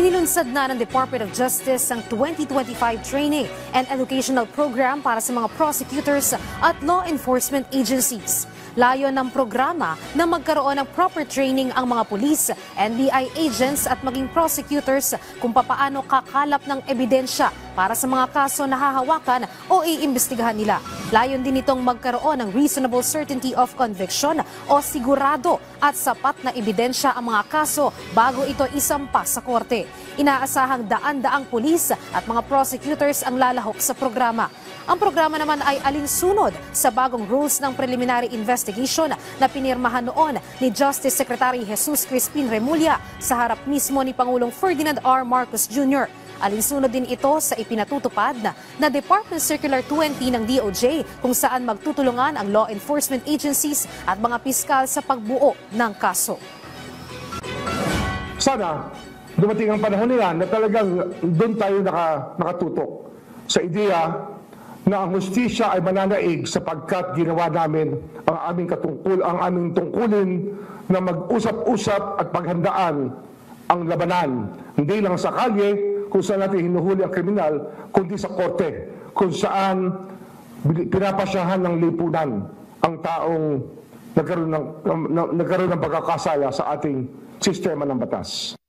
Inilunsad na ng Department of Justice ang 2025 Training and Educational Program para sa mga prosecutors at law enforcement agencies. Layo ng programa na magkaroon ng proper training ang mga pulis, NBI agents at maging prosecutors kung papaano kakalap ng ebidensya para sa mga kaso na hahawakan o iimbestigahan nila. Layon din itong magkaroon ng reasonable certainty of conviction o sigurado at sapat na ebidensya ang mga kaso bago ito isampa sa korte. Inaasahang daan-daang pulis at mga prosecutors ang lalahok sa programa. Ang programa naman ay alinsunod sa bagong rules ng preliminary investigation na pinirmahan noon ni Justice Secretary Jesus Crispin Remulla sa harap mismo ni Pangulong Ferdinand R. Marcos Jr. Alinsunod din ito sa ipinatutupad na Department Circular 20 ng DOJ kung saan magtutulungan ang law enforcement agencies at mga piskal sa pagbuo ng kaso. Sana dumating ang panahon nila na talagang doon tayo nakatutok sa ideya na ang hustisya ay mananaig sapagkat ginawa namin ang aming tungkulin na mag-usap-usap at paghandaan ang labanan. Hindi lang sa kalye kung saan natin hinuhuli ang kriminal, kundi sa korte kung saan pinapasyahan ng lipunan ang taong nagkaroon ng pagkakasala sa ating sistema ng batas.